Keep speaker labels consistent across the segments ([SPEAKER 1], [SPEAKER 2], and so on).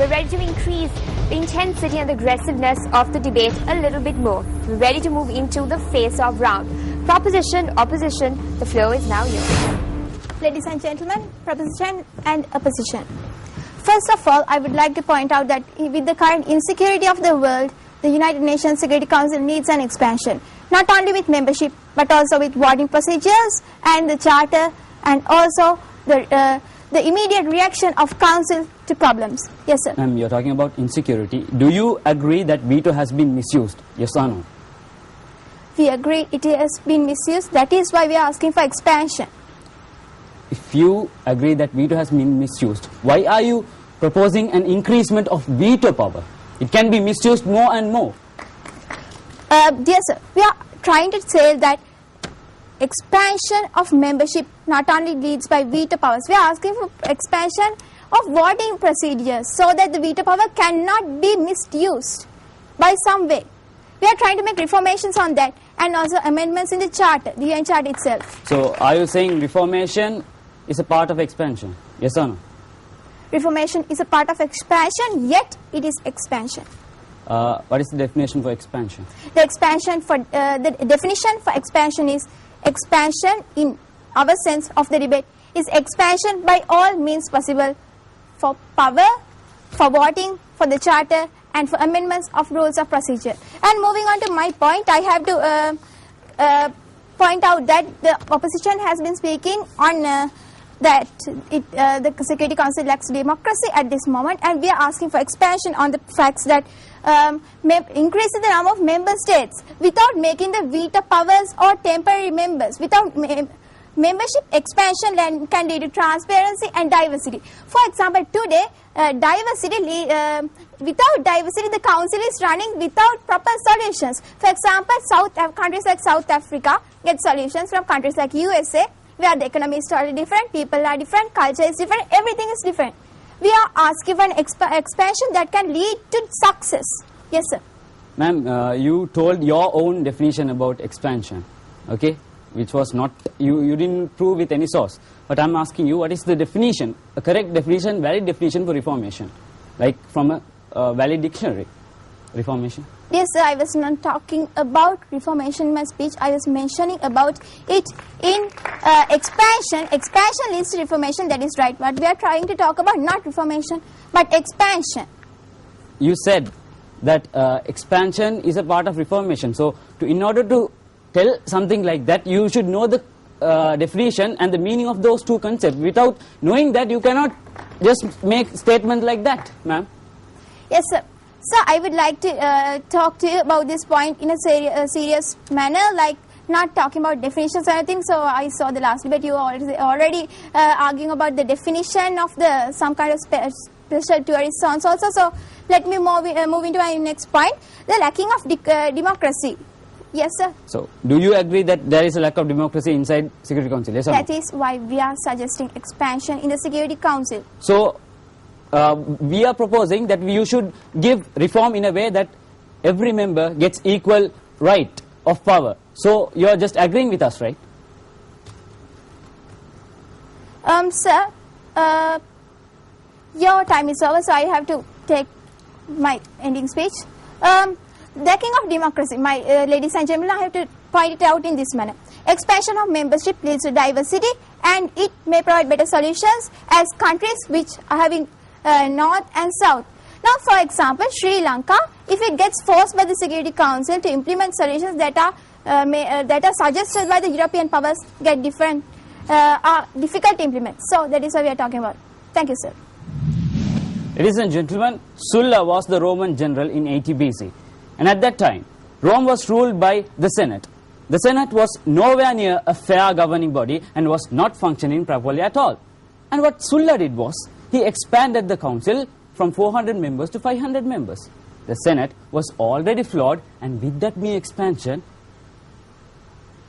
[SPEAKER 1] We're ready to increase the intensity and the aggressiveness of the debate a little bit more. We're ready to move into the face-off round. Proposition, opposition, the floor is now yours.
[SPEAKER 2] Ladies and gentlemen, proposition and opposition. First of all, I would like to point out that with the current insecurity of the world, the United Nations Security Council needs an expansion, not only with membership but also with voting procedures and the charter, and also the immediate reaction of Council to problems. Yes, sir.
[SPEAKER 3] Ma'am, you're talking about insecurity. Do you agree that veto has been misused? Yes or no?
[SPEAKER 2] We agree it has been misused. That is why we are asking for expansion.
[SPEAKER 3] If you agree that veto has been misused, why are you proposing an increasement of veto power? It can be misused more and more.
[SPEAKER 2] Yes, sir. We are trying to say that expansion of membership not only leads by veto powers. We are asking for expansion of voting procedures so that the veto power cannot be misused by some way. We are trying to make reformations on that and also amendments in the charter, the UN Charter itself.
[SPEAKER 3] So, are you saying reformation is a part of expansion? Yes or no?
[SPEAKER 2] Reformation is a part of expansion, yet it is expansion.
[SPEAKER 3] What is the definition for expansion?
[SPEAKER 2] The expansion for the definition for expansion is expansion in our sense of the debate is expansion by all means possible for power, for voting, for the charter, and for amendments of rules of procedure. And moving on to my point, I have to point out that the opposition has been speaking on that the Security Council lacks democracy at this moment, and we are asking for expansion on the facts that increasing the number of member states without making the veto powers or temporary members, without membership expansion can lead to transparency and diversity. For example, today without diversity the council is running without proper solutions. For example, countries like South Africa get solutions from countries like USA, where the economy is totally different, people are different, culture is different, everything is different. We are asking for an expansion that can lead to success. Yes, sir.
[SPEAKER 3] Ma'am, you told your own definition about expansion, okay, which was not, you didn't prove with any source. But I'm asking you, what is the definition, a correct definition, valid definition for reformation, like from a valid dictionary, reformation?
[SPEAKER 2] Yes, sir, I was not talking about reformation in my speech. I was mentioning about it in expansion. Expansion leads to reformation, that is right. But we are trying to talk about not reformation, but expansion.
[SPEAKER 3] You said that expansion is a part of reformation. So, in order to tell something like that, you should know the definition and the meaning of those two concepts. Without knowing that, you cannot just make statements like that, ma'am.
[SPEAKER 2] Yes, sir. So I would like to talk to you about this point in a serious manner, like not talking about definitions or anything. So I saw the last debate you were already arguing about the definition of some kind of special tourist zones also. So let me move into my next point, the lacking of democracy. Yes, sir.
[SPEAKER 3] So do you agree that there is a lack of democracy inside Security Council? Yes or no?
[SPEAKER 2] That is why we are suggesting expansion in the Security Council.
[SPEAKER 3] So we are proposing that you should give reform in a way that every member gets equal right of power. So you are just agreeing with us, right?
[SPEAKER 2] Sir, your time is over, so I have to take my ending speech. Lacking of democracy, ladies and gentlemen, I have to point it out in this manner. Expansion of membership leads to diversity, and it may provide better solutions as countries which are having North and South. Now, for example, Sri Lanka, if it gets forced by the Security Council to implement solutions that are suggested by the European powers, get different, are difficult to implement. So that is what we are talking about. Thank you, sir.
[SPEAKER 3] Ladies and gentlemen, Sulla was the Roman general in 80 BC, and at that time, Rome was ruled by the Senate. The Senate was nowhere near a fair governing body and was not functioning properly at all. And what Sulla did was, he expanded the council from 400 members to 500 members. The Senate was already flawed, and with that mere expansion,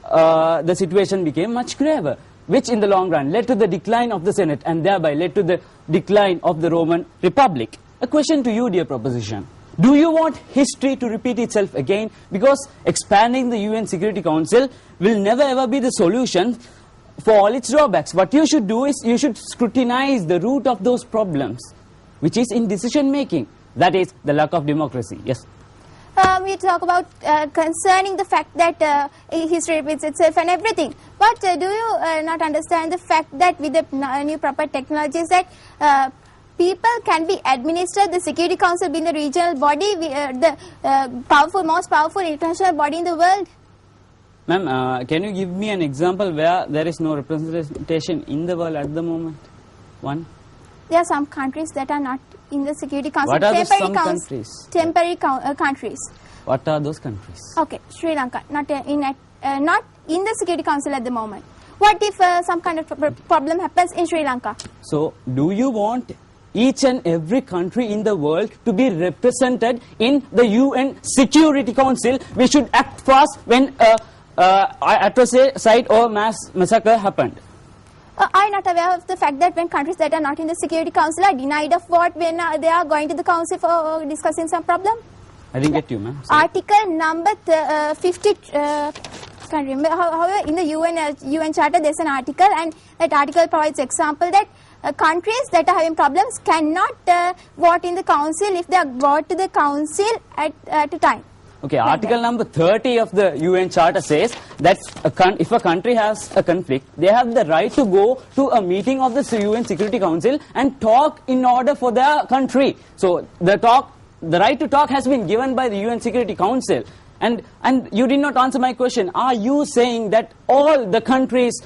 [SPEAKER 3] the situation became much graver, which in the long run led to the decline of the Senate and thereby led to the decline of the Roman Republic. A question to you, dear proposition. Do you want history to repeat itself again? Because expanding the UN Security Council will never ever be the solution for all its drawbacks. What you should do is you should scrutinize the root of those problems which is in decision making. That is the lack of democracy. Yes.
[SPEAKER 2] We talk about concerning the fact that history repeats itself and everything. But do you not understand the fact that with the new proper technologies that people can be administered, the Security Council being the regional body, the most powerful international body in the world?
[SPEAKER 3] Ma'am, can you give me an example where there is no representation in the world at the moment? One.
[SPEAKER 2] There are some countries that are not in the Security Council.
[SPEAKER 3] What are those some countries?
[SPEAKER 2] Temporary countries.
[SPEAKER 3] What are those countries?
[SPEAKER 2] Okay, Sri Lanka, not in the Security Council at the moment. What if some kind of problem happens in Sri Lanka?
[SPEAKER 3] So, do you want each and every country in the world to be represented in the UN Security Council? We should act fast when atrocide or mass massacre happened.
[SPEAKER 2] I am not aware of the fact that when countries that are not in the Security Council are denied of what when they are going to the Council for discussing some problem.
[SPEAKER 3] I didn't get you, ma'am.
[SPEAKER 2] Article number 50, can't remember. However, in the UN Charter, there's an article, and that article provides example that countries that are having problems cannot vote in the Council if they are brought to the Council at a time.
[SPEAKER 3] Okay, Article number 30 of the UN Charter says that if a country has a conflict, they have the right to go to a meeting of the UN Security Council and talk in order for their country. So the right to talk has been given by the UN Security Council. And you did not answer my question. Are you saying that all the countries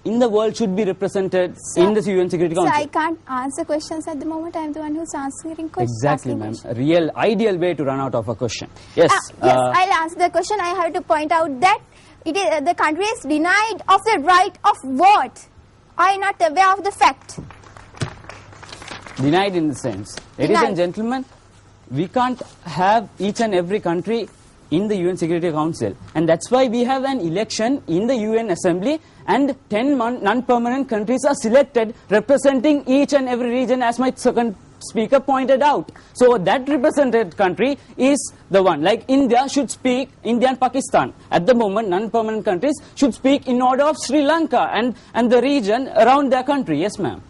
[SPEAKER 3] in the world should be represented in the UN Security Council?
[SPEAKER 2] So I can't answer questions at the moment. I am the one who's answering questions.
[SPEAKER 3] Exactly, ma'am. A real ideal way to run out of a question. Yes.
[SPEAKER 2] Yes, I'll answer the question. I have to point out that it is the country is denied of the right of vote. I am not aware of the fact.
[SPEAKER 3] Denied in the sense. Ladies and gentlemen, we can't have each and every country in the UN Security Council, and that's why we have an election in the UN Assembly, and 10 non-permanent countries are selected representing each and every region, as my second speaker pointed out. So that represented country is the one. Like India should speak, India and Pakistan at the moment, non-permanent countries should speak in order of Sri Lanka and the region around their country. Yes, ma'am.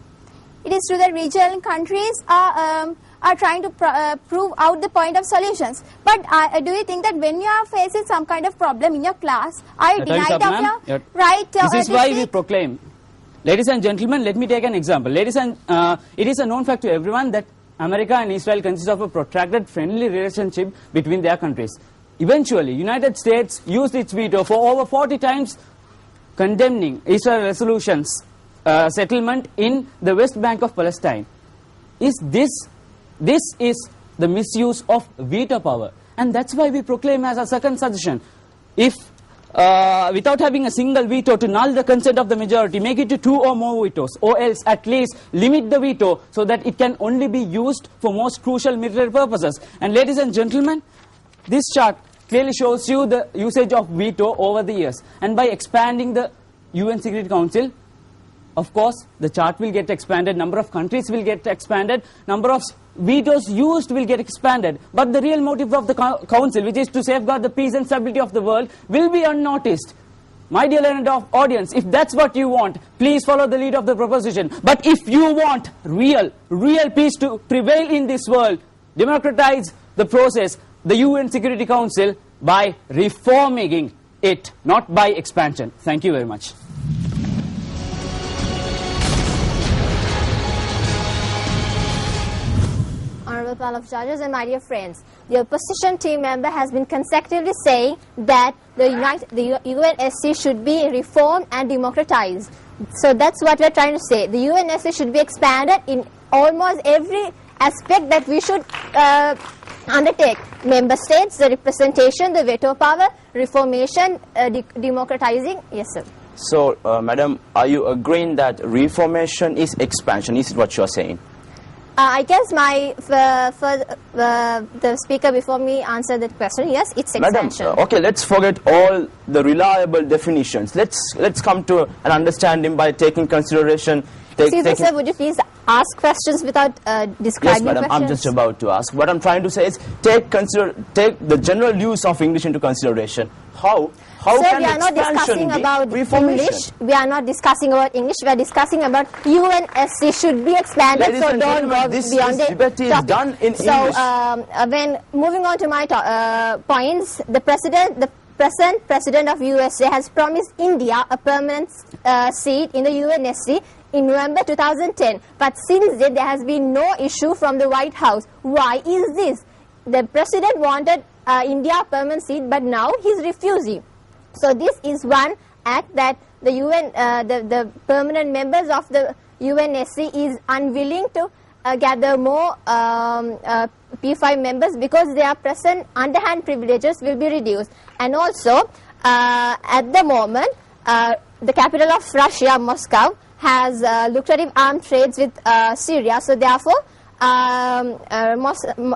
[SPEAKER 2] It is true that regional countries are trying to prove out the point of solutions. But do you think that when you are facing some kind of problem in your class, are you denied of your right?
[SPEAKER 3] This is why we proclaim. Ladies and gentlemen, let me take an example. It is a known fact to everyone that America and Israel consist of a protracted friendly relationship between their countries. Eventually, United States used its veto for over 40 times condemning Israel resolutions settlement in the West Bank of Palestine. This is the misuse of veto power, and that's why we proclaim as a second suggestion, if without having a single veto to null the consent of the majority, make it to 2 or more vetoes, or else at least limit the veto so that it can only be used for most crucial military purposes. And ladies and gentlemen, this chart clearly shows you the usage of veto over the years, and by expanding the UN Security Council, of course, the chart will get expanded, number of countries will get expanded, number of vetoes used will get expanded. But the real motive of the Council, which is to safeguard the peace and stability of the world, will be unnoticed. My dear learned audience, if that's what you want, please follow the lead of the proposition. But if you want real peace to prevail in this world, democratize the process, the UN Security Council, by reforming it, not by expansion. Thank you very much.
[SPEAKER 4] Honorable panel of judges and my dear friends, the opposition team member has been consecutively saying that the UNSC should be reformed and democratized. So that's what we're trying to say. The UNSC should be expanded in almost every aspect that we should undertake. Member states, the representation, the veto power, reformation, democratizing. Yes, sir.
[SPEAKER 5] So, madam, are you agreeing that reformation is expansion? Is it what you're saying?
[SPEAKER 4] I guess the speaker before me answered that question. Yes, it's expansion.
[SPEAKER 5] Madam, okay, let's forget all the reliable definitions. Let's come to an understanding by taking consideration
[SPEAKER 4] Excuse me, sir, would you please ask questions without describing
[SPEAKER 5] Yes, madam,
[SPEAKER 4] questions?
[SPEAKER 5] I'm just about to ask. What I'm trying to say is take the general use of English into consideration. How
[SPEAKER 4] Sir,
[SPEAKER 5] can
[SPEAKER 4] we are not
[SPEAKER 5] expansion
[SPEAKER 4] discussing
[SPEAKER 5] be
[SPEAKER 4] about
[SPEAKER 5] reformation?
[SPEAKER 4] English. We are not discussing about English. We are discussing about UNSC should be expanded.
[SPEAKER 5] Ladies
[SPEAKER 4] so
[SPEAKER 5] and
[SPEAKER 4] don't
[SPEAKER 5] gentlemen,
[SPEAKER 4] go
[SPEAKER 5] this
[SPEAKER 4] beyond the
[SPEAKER 5] debate is
[SPEAKER 4] topic.
[SPEAKER 5] done in
[SPEAKER 4] so,
[SPEAKER 5] English.
[SPEAKER 4] when moving on to my points, the present president of USA has promised India a permanent seat in the UNSC in November 2010. But since then, there has been no issue from the White House. Why is this? The president wanted India a permanent seat, but now he's refusing. So this is one act that the the permanent members of the UNSC is unwilling to gather more P5 members because their present underhand privileges will be reduced. And also, at the moment, the capital of Russia, Moscow, has lucrative armed trades with Syria. So therefore,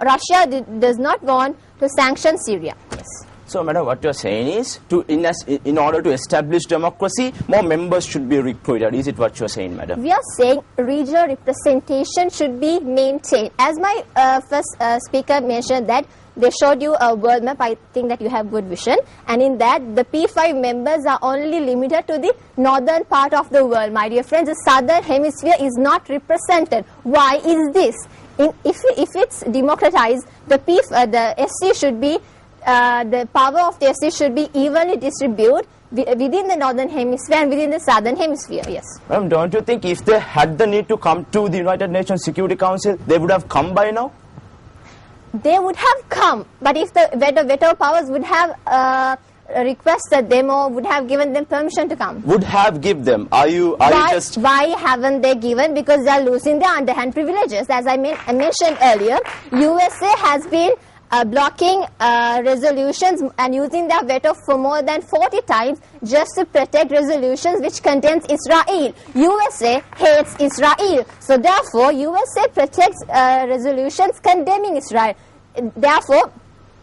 [SPEAKER 4] Russia does not want to sanction Syria. Yes.
[SPEAKER 5] So, madam, what you're saying is, in order to establish democracy, more members should be recruited. Is it what you're saying, madam?
[SPEAKER 4] We are saying regional representation should be maintained. As my first speaker mentioned that they showed you a world map, I think that you have good vision. And in that, the P5 members are only limited to the northern part of the world. My dear friends, the southern hemisphere is not represented. Why is this? If it's democratized, the SC should be the power of the SC should be evenly distributed within the northern hemisphere and within the southern hemisphere. Yes.
[SPEAKER 5] Madam, don't you think if they had the need to come to the United Nations Security Council, they would have come by now?
[SPEAKER 4] They would have come, but if the veto powers would have requested them or would have given them permission to come.
[SPEAKER 5] Would have give them.
[SPEAKER 4] Why haven't they given? Because they are losing their underhand privileges. As I mentioned earlier, USA has been blocking resolutions and using their veto for more than 40 times just to protect resolutions which contains Israel. USA hates Israel. So therefore, USA protects resolutions condemning Israel. Therefore,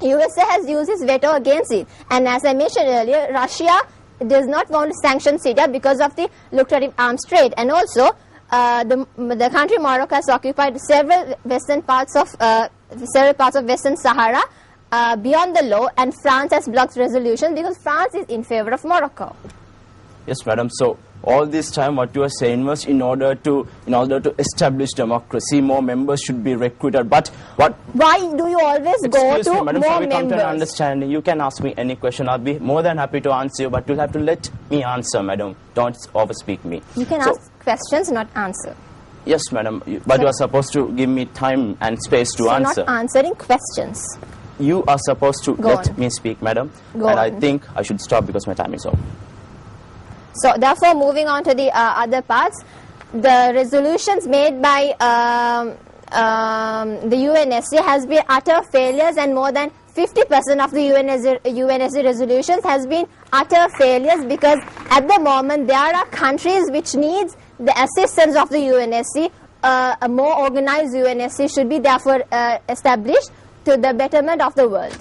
[SPEAKER 4] USA has used its veto against it. And as I mentioned earlier, Russia does not want to sanction Syria because of the lucrative arms trade. And also, the country Morocco has occupied several parts of Western Sahara beyond the law, and France has blocked resolutions because France is in favor of Morocco.
[SPEAKER 5] Yes, madam. So all this time, what you are saying was, in order to establish democracy, more members should be recruited. But what?
[SPEAKER 4] Why do you always go
[SPEAKER 5] Excuse me,
[SPEAKER 4] to
[SPEAKER 5] madam,
[SPEAKER 4] more
[SPEAKER 5] shall we come to an
[SPEAKER 4] members?
[SPEAKER 5] understanding? You can ask me any question. I'll be more than happy to answer you, but you'll have to let me answer, madam. Don't overspeak me.
[SPEAKER 4] You can ask questions, not answer.
[SPEAKER 5] Yes, madam. But you are supposed to give me time and space to
[SPEAKER 4] So
[SPEAKER 5] answer.
[SPEAKER 4] not answering questions.
[SPEAKER 5] You are supposed to
[SPEAKER 4] Go
[SPEAKER 5] let
[SPEAKER 4] on.
[SPEAKER 5] me speak, madam.
[SPEAKER 4] Go
[SPEAKER 5] and I
[SPEAKER 4] on.
[SPEAKER 5] think I should stop because my time is up.
[SPEAKER 4] So therefore, moving on to the other parts, the resolutions made by the UNSC has been utter failures, and more than 50% of the UNSC resolutions has been utter failures because at the moment there are countries which needs the assistance of the UNSC. A more organized UNSC should be therefore established to the betterment of the world.